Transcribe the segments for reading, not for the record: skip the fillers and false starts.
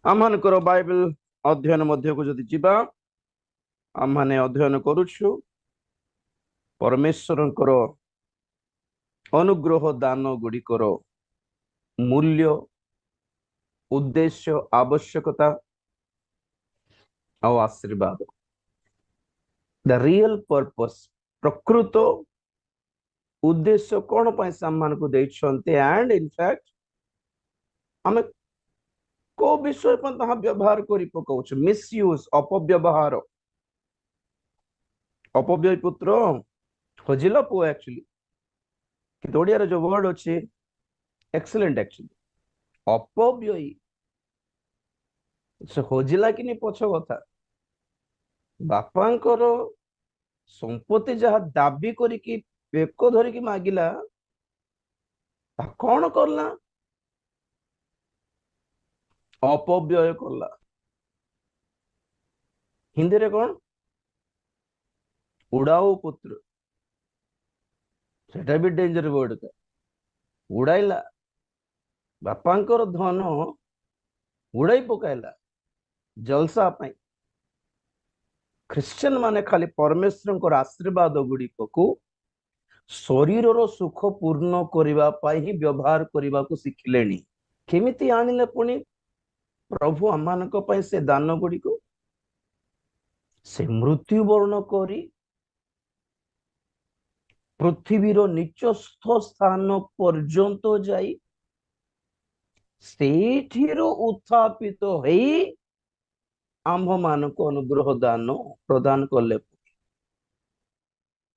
आमମାନଙ୍କର Bible अध्ययन मध्य को जदि जीवा आम माने अध्ययन करूछु परमेश्वरଙ୍କର अनुग्रह दान गुड़िकर मूल्य उद्देश्य आवश्यकता और आशीर्वाद द रियल पर्पस प्रकृत उद्देश्य कौन पाई सम्मान को देइछन्ते एंड इनफैक्ट हमें को विषय पर ताहा व्यवहार करी पकाउछ मिसयूज अपव्यवहार अपव्यय पुत्र खोजिला पो एक्चुअली कि ओडिया रे जो वर्ड अछि एक्सीलेंट एक्चुअली अपव्यय से खोजिला कि नहीं पछ कथा बापांकर संपत्ति जहाँ दाबी करिकी बेक धरिकी मागिला कौन करला अपव्यय करला हिंदी रे कौन उड़ाओ पुत्र सेटा भी डेंजर वर्ड का उड़ाइला बापांकर धन उड़ाई पकाइला जलसा पाई ख्रिश्चियन माने खाली परमेश्वर आशीर्वाद गुड़िक को शरीर सुख पूर्ण करने पाई ही व्यवहार करने को शिखिले केमिति आनिले पुणी प्रभु आम से दान गुड़िक से मृत्युवर्ण करी पृथ्वीर निचस्थ स्थान पर्यंत जाई सेठिरो उत्थापित हेई आम्भ मान को अनुग्रह दान प्रदान कले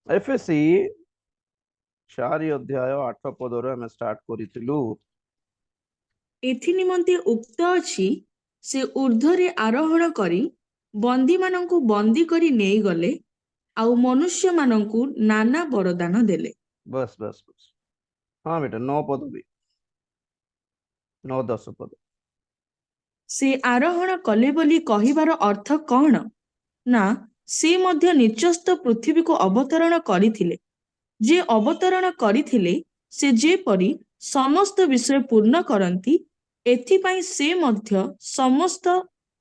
एफएससी 4 अध्याय 8 पदर आम स्टार्ट करिथिलु एथि निमंते उक्त अछि से ऊर्ध्वरे आरोहण करी बंदी मानंकु बंदी करी नेई गले आउ मनुष्य मानंकु नाना वरदान देले। बस बस बस हाँ बेटा 9 पद भी 9-10 पद से आरोहण कले बोली कहिबार अर्थ कौन ना से मध्य निचस्थ पृथ्वी को अवतरण करिथिले जे अवतरण करिथिले से जेपरि समस्त विषय पूर्ण करंती एथिपाई से मध्य समस्त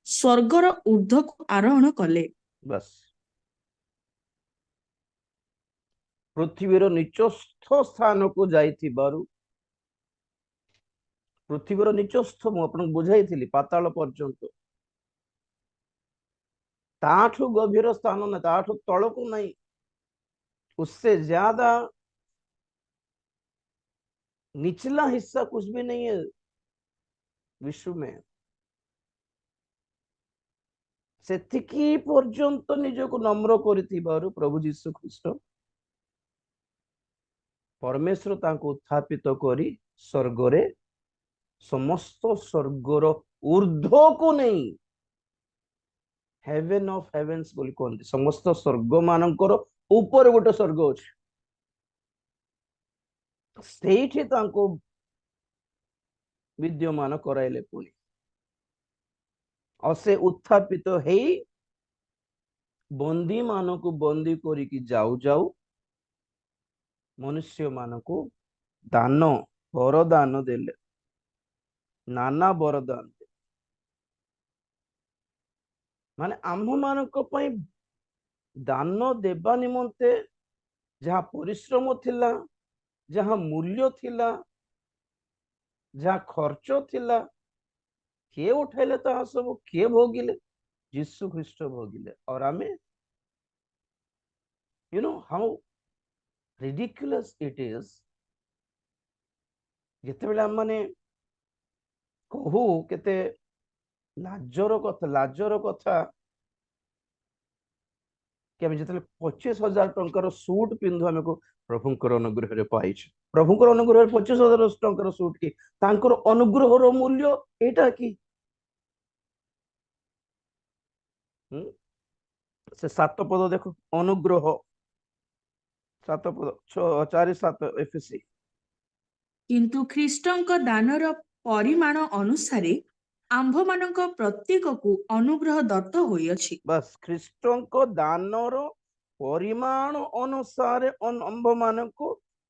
स्वर्गर ऊर्ध्व को आरोहण कले। बस पृथ्वीर निचस्थ स्थान को जाइथिबारु पृथ्वीर निचस्थ मु आपन बुझाइथिली पाताल पर्यंत ताठु गभीर स्थान न ताठु तळकु नहीं उससे ज्यादा निचला हिस्सा कुछ भी नहीं है विश्व में सेतिकी पर्यंत निजको नम्र करिथिबारु प्रभु जीशु ख्रीष्ट परमेश्वर तांको उत्थापित करी स्वर्गरे समस्त स्वर्गर ऊर्ध्व को नहीं हेवन ऑफ हेवेन्स बोली कहते समस्त स्वर्ग मानकर ऊपर गोटे स्वर्ग अछि सेठी तांको विद्यमान कराइले पुणी और से उत्थापित हेई बंदी मानक बंदी करिकी जाऊ जाऊ मनुष्य मानक दान वरदान देले नाना वरदान माने आम्भ मानक पई दान देवा निमंते जहाँ परिश्रम थिला जहाँ मूल्य थिला जहाँ खर्च थिला किए उठाइले ता सब किए भोगिले यीशु ख्रीष्ट भोगिले और आमे you know how ridiculous it is जते बेला माने कहू केते लाजर कथा कि आम जो 25,000 टंकार सूट पिंधु आम को प्रभुंकर अनुग्रह पाई प्रभुंकर अनुग्रह 25,000 टंकार सूट कि तांकर अनुग्रह मूल्य एटा कि से 7 पद देखो अनुग्रह 7 पद 4-7 एफएससी किंतु ख्रीष्टଙ୍କ दानर परिमाण अनुसारे आम्भ मानक प्रत्येक को अनुग्रह दत्त होइअछि। बस ख्रीष्टଙ୍କ दानर परिमाण अनुसारे आम्भ मानक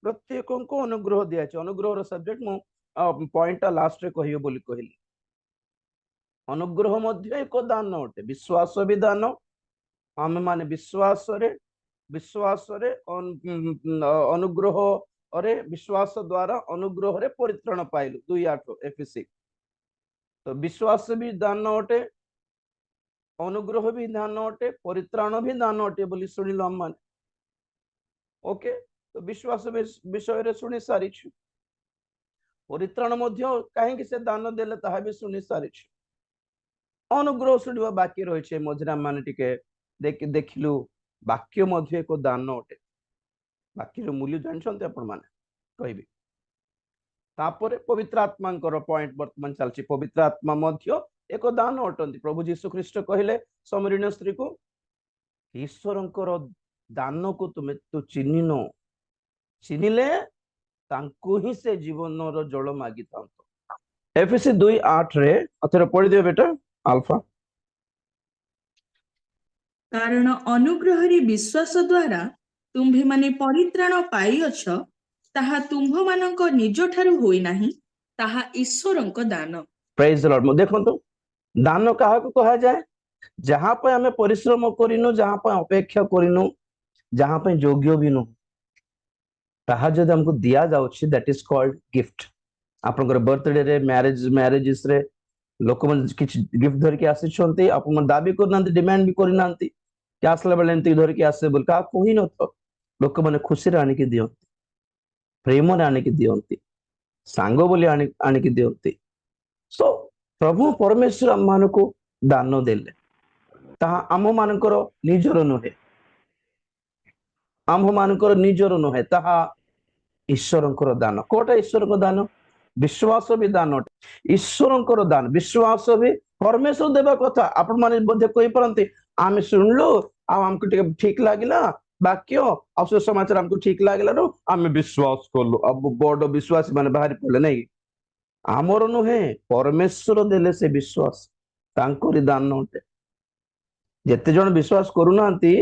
प्रत्येक को अनुग्रह दिया अनुग्रह सब्जेक्ट मु पॉइंट लास्ट रे कहियो बोली कहली अनुग्रह मध्य एक दान अटे विश्वास भी दान आम माने विश्वास अनुग्रह अरे विश्वास द्वारा अनुग्रह रे परित्राण पाइलु 2:8 एफिसी तो विश्वास भी दान अटे अनुग्रह भी दान अटे परित्राण भी दान अटे बोली सुनिल हम माने ओके तो विश्वास विषय रे सुनी सारी परित्राण मध्य कहीं से दान देले ताहा भी सुनी सारी अनुग्रह शुणवा बाकी रही मझे मान टे देखिलु वाक्य मध्य एक दान अटे वाक्य मूल्य जानते आपण माने कहबी तापर पवित्र आत्मा पॉइंट वर्तमान चलची पवित्र आत्मा मध्य एक दान अटंती प्रभु जीशु ख्रीष्ट कहले समरीण स्त्री को ईश्वरंकर दान को तुम तू चिन्हिन चिन्हिले तांको ही से जीवन जल मागी था एफएसी 2:8 रे अथर पढ़ी दियो बेटा अल्फा कारण अनुग्रह विश्वास द्वारा तुम्भे माने परित्राण पाइअछ ताहा तुम्भ मानक निज ठारू होई नाही ताहा ईश्वरंक दान प्रेज द लॉर्ड देखंतु दान काहा को कहा जाए जहां पे हमें परिश्रम करिनु जहां पे अपेक्षा करिनु जहां पे योग्य भी नु ताहा जद हमको दिया जाउछि दैट इज कॉल्ड गिफ्ट आपनकर बर्थडे रे मैरिजेस रे लोक मन किछ गिफ्ट धर के आसी छंती आपन दाबी करनांती डिमांड भी करनांती कि आसला बेले एंती धर के आसे बोल का कोही न तो लोक माने खुशी रे आनी के दियंती प्रेम रे आनी के दियंती सांगो बोली आनी के दियंती सो प्रभु परमेश्वर हम मानको दान देले ताहा आम मानकर निजर नुहे आम मानकर निजर नुहे ताहा ईश्वरंकर दान कोटा ईश्वरक दान विश्वास भी दान ईश्वरंकर दान विश्वास भी परमेश्वर देवा कथा आपण माने बोधे कहि परंती आमे सुनलो आ हमको ठीक लागिला वाक्य अब समाचार हमको ठीक लागिला रो आमे विश्वास करलो अब बड़ विश्वास माने बाहर पड़ले नहीं आमर नुहे परमेश्वर देले से विश्वास तांकरी दान अटे जेते जन विश्वास करूनांती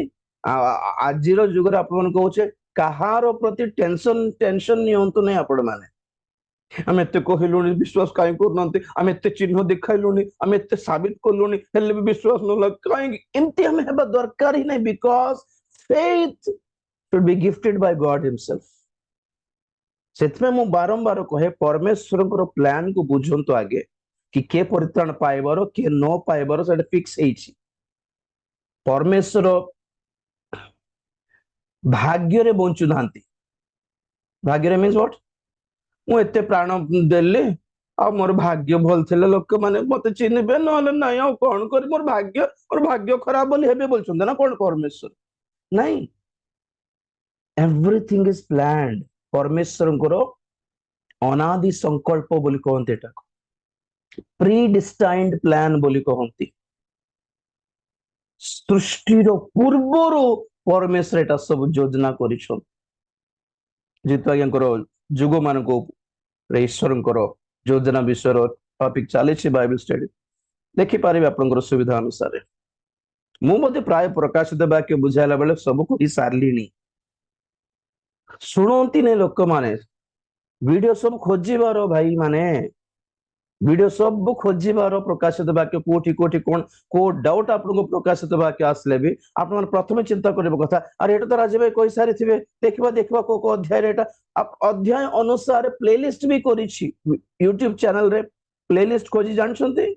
आजिर जुगर आपण कहूचे कहार प्रति टेंशन नियंतु नहीं आपण माने आम एत कहलुनी विश्वास कहीं करना आम एत चिन्ह देखाइलुनी आम एत साबित कलुनी हेल्ले भी विश्वास न कहीं एमती हमें हेबा दरकार ही नहीं because faith should be gifted by god himself सेतमे मु बारंबार कहे परमेश्वर प्लान को बुझंतु आगे कि के परित्राण पाइबार के न पाइबार सेटा फिक्स हेछि परमेश्वर भाग्य रे बंचु नांती भाग्य रे मीन्स व्हाट मु एते प्राण देली आ मोर भाग्य भल थिले लोक माने मते चिन्हबे नले नाही आ कोन करी मोर भाग्य खराब बोली हेबे बोलछन ना कोन परमेश्वर नहीं एवरीथिंग इज प्लान्ड परमेश्वर को अनादि संकल्प बोली कहते एटा प्री डिस्टाइन्ड प्लान बोली कहती सृष्टिर पूर्वर परमेश्वर एटा सब योजना करिछन जेतु आज्ञा जुग मान को ईश्वर योजना विषय टॉपिक चली बाइबल स्टडी देखिपारे आपंकर सुविधा अनुसार मुझे प्राय प्रकाशित वाक्य बुझाइला बेले सब कही सारे शुणती नहीं लोक माने वीडियो सब खोजिबार भाई माने वीडियो सब खोजिबार प्रकाशित वाक्य कोठी कोठी कौन को डाउट आपको प्रकाशित वाक्य आसले भी आप प्रथम चिंता करबा कथा अरे एटा तो राजे भाई कहि सारी थिबे देखबा को अध्याय रे एटा अध्याय अनुसार प्लेलिस्ट भी करिछि YouTube चैनल रे प्लेलिस्ट खोजी जानछंती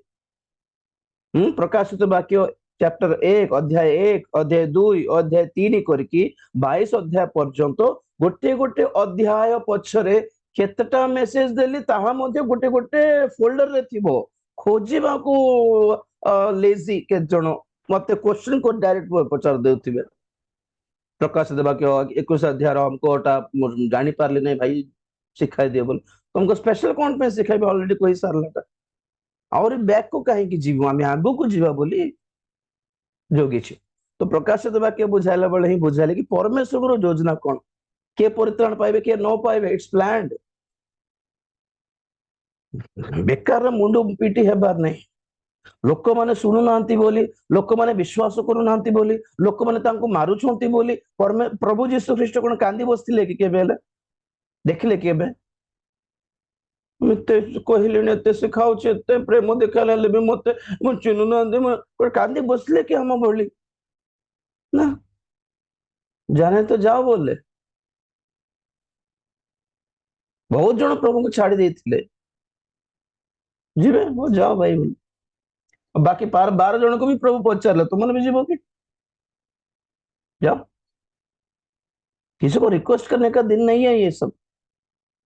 प्रकाशित वाक्य चैप्टर 1 अध्याय 1 अध्याय 2 अध्याय 3 करके 22 अध्याय पर्यंत गोटे गोटे अध्याय पछरे केतटा मेसेज देली ताहा मध्ये गोटे गोटे फोल्डर रे थिबो खोजिबा को लेजी के जण मते क्वेश्चन को डायरेक्ट पचार देउथिबे प्रकाशित वाक्य 21 अध्याय हमकोटा जानि पारले नहीं भाई सिखाई दियो बोल तुमको स्पेशल कौन पे सिखाइबे ऑलरेडी कहि सारलाटा और बैक को कहीं कि जीव आम आगो को जीवा बोली जोगी छी तो प्रकाशित वाक्य बुझाइला बेले ही बुझाइले कि परमेश्वर योजना कौन के परित्राण पाइबे के न पाइबे इट्स प्लान्ड बेकार मुंड पीटी हेबार नहीं लोक माने सुनु नांती बोली लोक माने विश्वास करू नांती बोली लोक माने तांको मारू छंती बोली प्रभु यीशु ख्रीष्ट कोन कांदी बसथिले कि केबे देखले केबे मते कहलिनी एते सिखाउछे एते प्रेम देखाले हेले भी मते मु चिन्हु ना दे मु कांदी बसले कि हम बोली ना जाने तो जाओ बोले बहुत जन प्रभु को छाड़ी देथिले जीवे वो जाओ भाई बोले बाकी 12 जन को भी प्रभु पचारले तुमने भी जीवो कि जाओ किसी को रिक्वेस्ट करने का दिन नहीं है ये सब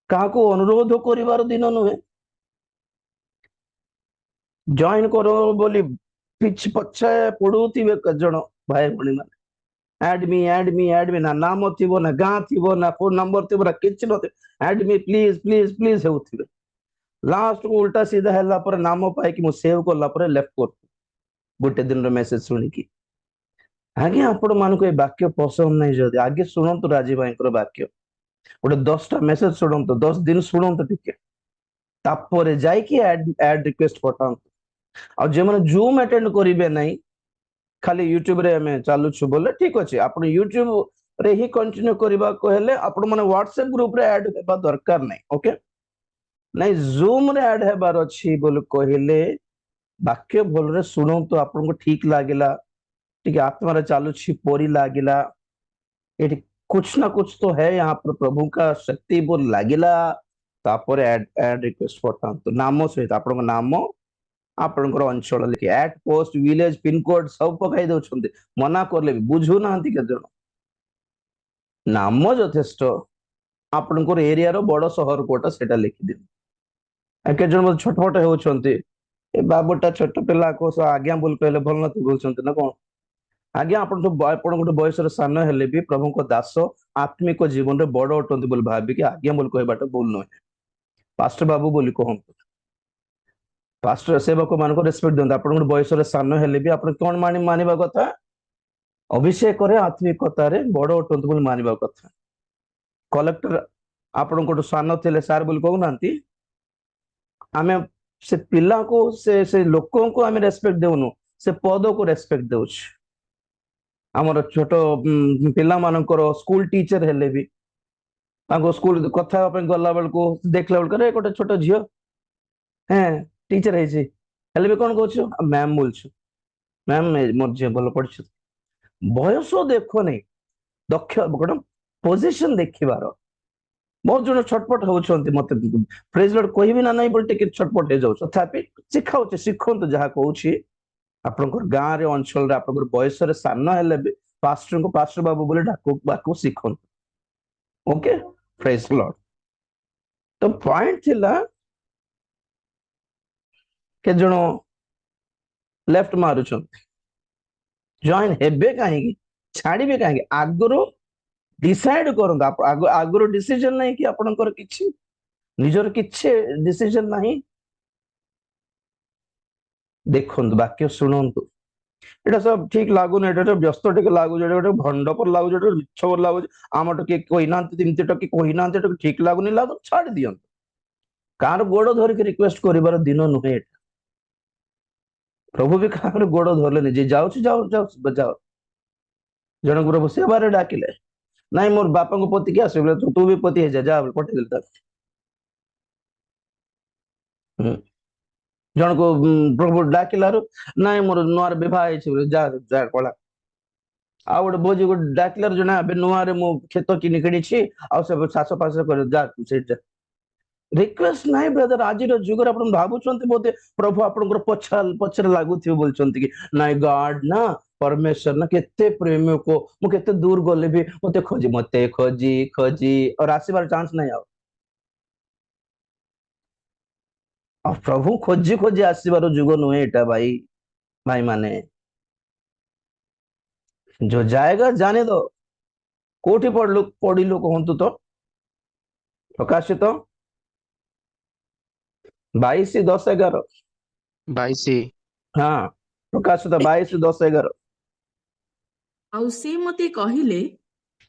कहा को अनुरोध करिवार दिन नुहे जॉइन करो बोली पिछ पछे पड़ुथिबे जन भाई भणी माने ऐड मी ना नाम थिबो ना गां थिबो ना फोन नंबर थिबो ना किछ नथिबो add me please please please हेउथिबे लास्ट को उल्टा सीधा हैला पर नाम पाई कि मु सेव करला पर लेफ्ट कर गोटे दिन रो मेसेज सुनी कि आगे आपण मानको ए वाक्य पसंद नहीं जदी आगे सुनंतु राजी भाई को वाक्य गोटे 10टा मेसेज सुनंतु 10 दिन सुनंतु टिके तापर जाई कि ऐड रिक्वेस्ट पठांतु आ जे माने जूम अटेंड करिवे नहीं खाली यूट्यूब रे हमें चालू छु बोले ठीक अछि आपण यूट्यूब रे ही कंटिन्यू करबा को हेले आपण माने व्हाट्सएप ग्रुप रे ऐड हेबा दरकार नहीं ओके नहीं जूम रे ऐड हेबार अछि बोले कहिले वाक्य भल रे सुनंतु आपण को ठीक लागिला ठीक आत्मा रे चालू छि पोरी लागिला ये कुछ ना कुछ तो है यहाँ पर प्रभु का शक्ति बोल लागिला तापर ऐड रिक्वेस्ट पठांतु नाम सहित आपण नाम आपणकर अंचल लिखे at post village pin code सब पकाई दउछन्ते मना करले भी बुझु नांती के जण नाम यथेष्ट आपणकर एरिया रो बड़ शहर कोटा सेटा लिखि दिन के जण मत छटपट हेउछन्ते ए बाबूटा छोट पिला को आज्ञा बोल कहले भल न बोलछन्ते ना कोन आज्ञा आपण तो आपण गोटे बयस रे सान हेले भी प्रभु को दास आत्मिक जीवन रे बड़ अटन्ते बोल भाबी कि आज्ञा बोल कहबाटा भूल न पास्टर बाबू बोली कहंतु पास्टर सेवक मान को रेस्पेक्ट दियंतु आपण बयस रे सान हेले भी आपण कोन मानिबा कथा अभिषेक रे आत्मिकता रे बड़ अटंतु बोल मानिबा कथा कलेक्टर आपण को सान थिले सार बोल कहू नांती आमे से पिला को से लोकों को आमे रेस्पेक्ट देउनु से पद को रेस्पेक्ट देउछ हमर छोट पिला मानकर स्कूल टीचर हेले भी ताको स्कूल कथा पे गला बेल को देखला बेल करे गोटे छोट झियो हैं टीचर है जी हेले भी कोन कहछु मैम बोलछु मैम मोर जे भलो पढ़छु बयस देखो नहीं दक्ष गोटे पोजीशन देखिबार बहुत जन छटपट होउछन्ति मते प्रेज लॉर्ड कहबी ना नहीं बोल टिके छटपट हे जाउ तथापि सिखाउछ सिखंतु जहा कहूछि आपनकर गां रे अंचल रे आपनकर बयस रे सान हेले भी पास्टर को पास्टर बाबू बोले डाको सिखंतु ओके प्रेज लॉर्ड तो पॉइंट थिला के जण लेफ्ट मारुछन्ति जॉइन हेबे काहे छाड़ीबे काहे आगरो डिसाइड करंतु आगरो डिसीजन नहीं कि आपनकर किछि निजर किछि डिसीजन नहीं देखंतु वाक्य सुनंतु एटा सब ठीक लागु ने एटा व्यस्त टिके लागु जेटा भंड पर लागु जेटा मिछ पर लागु आमट के कहिना तिमते टके कहिना ते ठीक लागु नि लागु छाड़ दियंतु कार गोड़ धर के रिक्वेस्ट करिवार दिन नुहे एटा प्रभु भी कार गोड़ धरले नि जे जाउ जाउ जाउ जाओ जण प्रभु सेवारे डाकिले नहीं मोर बापा को पति क्या बोले तू भी पति है जा पठे दिल जन को प्रभु डाकिलार नहीं मोर नुआर विवाह जा जा कला आ गोटे भोजी गोटे डाकिलार जना नुआरे मो खेत किनी किणी आ सब चाष फास कर जा रिक्वेस्ट नहीं ब्रदर आज जुगर आप भावुं बोधे प्रभु आपंकर पछरे लगुवे बोलते कि नाई गॉड ना परमेश्वर ना केते प्रेमी को मु केते दूर गले भी मते खोजी खोजी और आसीबार चांस नहीं आओ प्रभु खोजी खोजी आसीबार जुग नुहे एटा भाई भाई माने जो जाएगा जाने दो कोठी पढ़िलु कहतु तो प्रकाशित 22:10-11 22 हाँ प्रकाशित 22:10-11 ଆଉ ସେ ମତେ କହିଲେ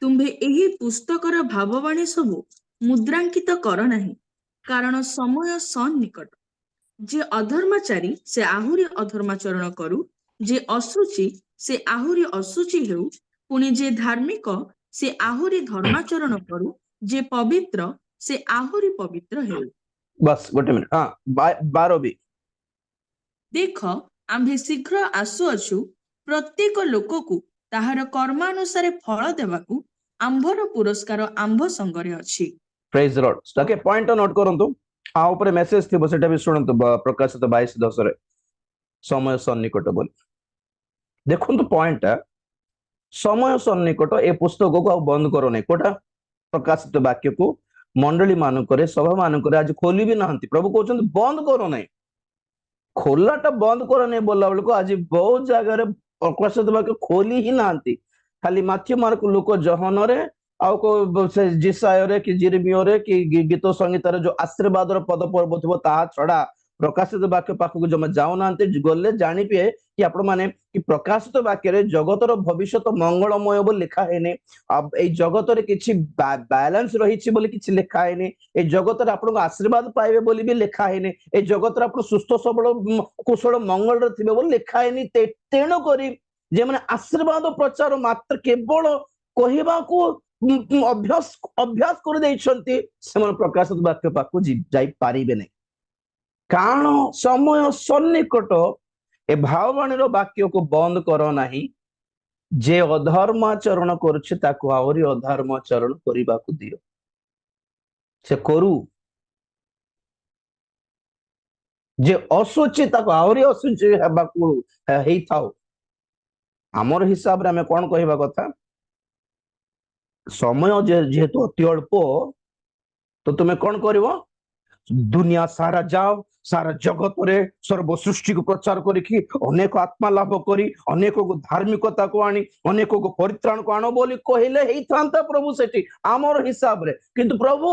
ତୁମ୍ଭେ ଏହି ପୁସ୍ତକର ଭାବବାଣୀ ସବୁ ମୁଦ୍ରାଙ୍କିତ କର ନାହିଁ କାରଣ ସମୟ ସନ୍ନିକଟ ଯେ ଅଧର୍ମାଚାରୀ ସେ ଆହୁରି ଅଧର୍ମାଚରଣ କରୁ ଯେ ଅଶୁଚି ସେ ଆହୁରି ଅଶୁଚି ହେଉ ପୁଣି ଯେ ଧାର୍ମିକ ସେ ଆହୁରି ଧର୍ମାଚରଣ କରୁ ଯେ ପବିତ୍ର ସେ ଆହୁରି ପବିତ୍ର ହେଉ बस गोटे मिनिट हाँ 12 भी ଦେଖ ଆମ୍ଭେ ଶୀଘ୍ର ଆସୁଅଛୁ, ପ୍ରତ୍ୟେକ ଲୋକକୁ ତାହାର କର୍ମାନୁସାରେ ଫଳ ଦେବାକୁ ଆମ୍ଭର ପୁରସ୍କାର ଆମ୍ଭ ସଙ୍ଗରେ ଅଛି। ପ୍ରେଜ ଦ ଲର୍ଡ। ଓକେ ପଏଣ୍ଟ ନୋଟ କରନ୍ତୁ। आ ऊपर मेसेज थी सेटा भी शुणु प्रकाशित 22:10 समय सन्निकट बोली देखु पॉइंट समय सन्निकट ए पुस्तक को आ बंद करो नहीं कोटा प्रकाशित वाक्य को मंडली मानक सभा मानक आज खोली भी ना प्रभु कहते बंद करो नहीं खोलाटा बंद करो नहीं बोला बेलू आज बहुत जगह प्रकाशित वाक्य खोली ही ना खाली माथ्यू मार्क लुक जहन जिसाय कि जिरमियोरे कि गीत संगीतार जो आशीर्वाद पद पर्व थी ता छड़ा प्रकाशित वाक्य पाखक जमा जाऊना गले जानिपे कि आपण माने कि प्रकाशित वाक्य जगतर भविष्य मंगलमय बोली लिखा है अब ए जगत रे किछि बैलेंस रही बोली किछि लिखा है ए जगत रे आपन आशीर्वाद पाइबे बोली भी लिखा है ए जगत रे आपन सुस्थ सबल कुशल मंगल रे थिबे बोली लिखा है तेणु करी जे माने आशीर्वाद प्रचार मात्र केवल कहवा को अभ्यास अभ्यास कर देइछंती से प्रकाशित वाक्य पाखु जाई पारिबे नहीं कारण समय सन्निकट ए भाववाणी वाक्य को बंद करो नहीं जे अधर्माचरण करुछे ताको आवरी अधर्माचरण करबा को दियो से करू जे असुचि ताको आवरी असुचि हेबा को हेई थाओ हमर हिसाब रे हमें कोन कहबा कथा समय जेहेतु अति अल्प तो तुम्हें कौन करिवो दुनिया सारा जाओ सारा जगत रे सर्व सृष्टि को प्रचार करिकी अनेक आत्मा लाभ करी अनेक को धार्मिकता को आनी अनेक को परित्राण को आनो बोली कहले हेई थांता प्रभु सेठी आमर हिसाब रे किंतु प्रभु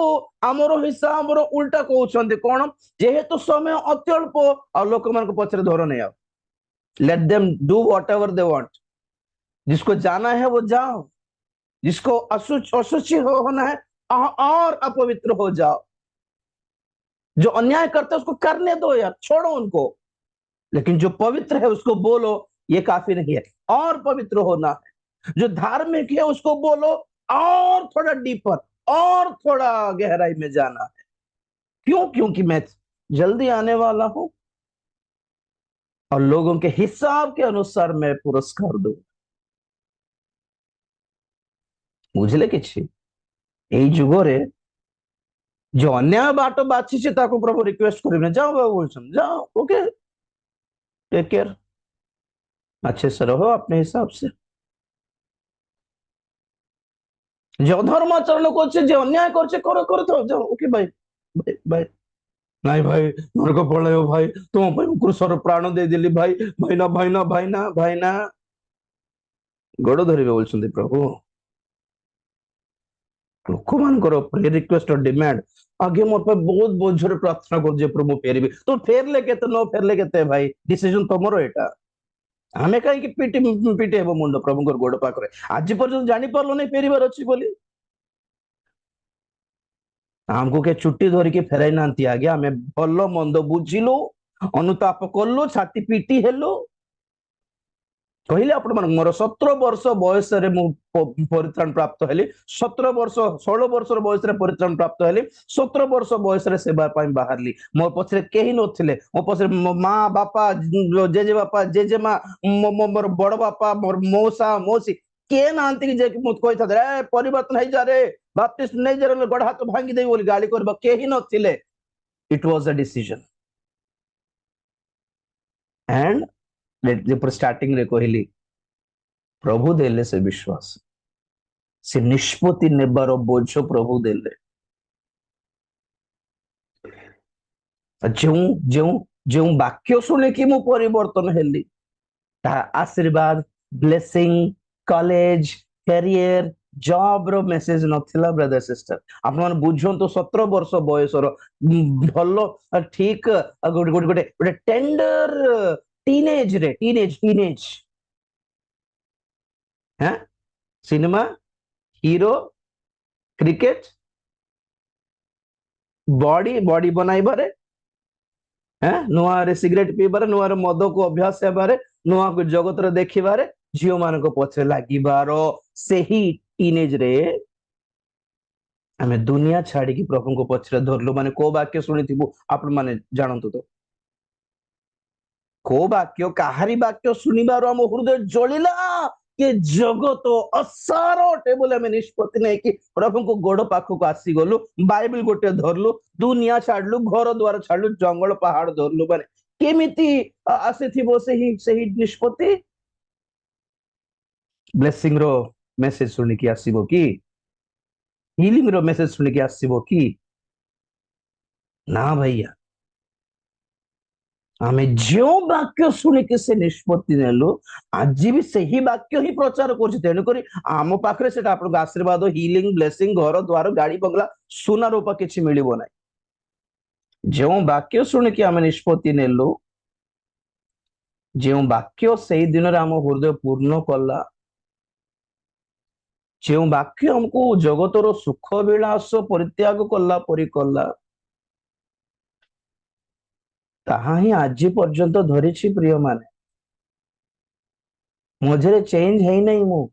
आमर हिसाब रो उल्टा कहउछंती कोन जेहेतु समय अति अल्प आ लोक मान को पछरे धरो नहीं आ let them do whatever they want जिसको जाना है वो जाओ जिसको असुचि होना है और अपवित्र हो जाओ जो अन्याय करते हैं उसको करने दो यार छोड़ो उनको लेकिन जो पवित्र है उसको बोलो ये काफी नहीं है और पवित्र होना है जो धार्मिक है उसको बोलो और थोड़ा डीपर और थोड़ा गहराई में जाना है क्यों क्योंकि मैं जल्दी आने वाला हूं और लोगों के हिसाब के अनुसार मैं पुरस्कार दूं बुझले किछि एई जुगरे जो अन्याय बाट बाछी प्रभु रिक्वेस्ट करेंगे जाओ बाबू बोलछन जाओ ओके टेक केयर अच्छे से रहो अपने हिसाब से जो धर्माचरण कर अन्याय कर जाओ ओके भाई भाई भाई नहीं भाई नरक पलय भाई तुम क्रूसर प्राण दे देली भाई भाईना भाईना भाईना भाईना गोड़ धरबे बोलछन प्रभु लोक मान प्रे रिक्वेस्ट और डिमांड आगे मोर पे बहुत बहुत जोर प्रार्थना कर जे प्रभु फेरबे तो फेरले केते न फेरले केते भाई डिसीजन तमरो एटा हमें कहीं कि पीटी पीटी हेबो मुंड प्रभु को गोड़ पाखरे आज पर्यंत जानि परलो नहीं फेरिबार अछि बोली हमको के छुट्टी धरि के फेराई नांती आगे हमें भलो मंद बुझिलो अनुताप करलो छाती पीटी हेलो कहले आपण मन मोर 17 वर्ष बयस रे मु परित्राण प्राप्त हेली 17 वर्ष 16 वर्ष बयस रे परित्राण प्राप्त हेली 17 वर्ष बयस रे सेवा पाई बाहरली मोर पछरे केही नथिले मो पछरे मां बापा जेजे बापा जेजे मां मोर बड़ बापा मोर मौसा मौसी के नांती जे मु कहि था रे परिवर्तन है जा रे बाप्टिस्ट नहीं जा रे गड़ हाथ भांगी दे बोली गाली करबा केही नथिले it was a decision and late starting रे कहली प्रभु देले से विश्वास से निष्पत्ति नेबार बोझ प्रभु देले जो जो जो वाक्य शुणी कि मु परिवर्तन हेली आशीर्वाद ब्लेसिंग कॉलेज कैरियर जॉब रो मेसेज नथिला ब्रदर सिस्टर आपण मन बुझंतो 17 वर्ष बयसर भलो ठीक गोटे गोटे गोटे टेंडर टीनेज रे टीनेज हैं cinema hero cricket body body बनाइबारे हैं नुआ रे सिगरेट पीबारे नुआ रे मद को अभ्यास हेबारे नुआ को जगत रे देखिबारे झियो मान को पछे लागिबारो सेही टीनेज रे आमे दुनिया छाड़ी प्रभु को पछरे धरलु माने को वाक्य शुणिथिबु आपण माने जानतु तो को वाक्य काहारी वाक्य शुणिबार हम हृदय जलिला कि जगत असार अटे बोले आमे निष्पत्ति नै कि प्रभु को गोड़ पाखक आसी गलु बाइबल गोटे धरलु दुनिया छाड़लु घर द्वार छाड़लु जंगल पहाड़ धरलु माने केमिति आसीथिबो सेही निष्पत्ति ब्लेसिंग रो मेसेज सुनि कि आसीबो कि हिलिंग रो मेसेज सुनि कि आसीबो कि ना भैया आमे जो वाक्य शुणिक से निष्पत्ति नेलु आज भी सही वाक्य ही प्रचार कर तेणुक आम पाखे से आशीर्वाद हिलिंग ब्लेसिंग घर द्वार गाड़ी बंगला सुना रूपा किसी मिल ना जो वाक्य शुणिक आम निष्पत्ति नेलु जो वाक्य से दिन आम हृदय पूर्ण कला जो वाक्य हमको जगतर सुख विलास परित्याग कला परी कला ताहा ही आज पर्यंत धरी प्रिय माने मझे चेंज है नहीं मु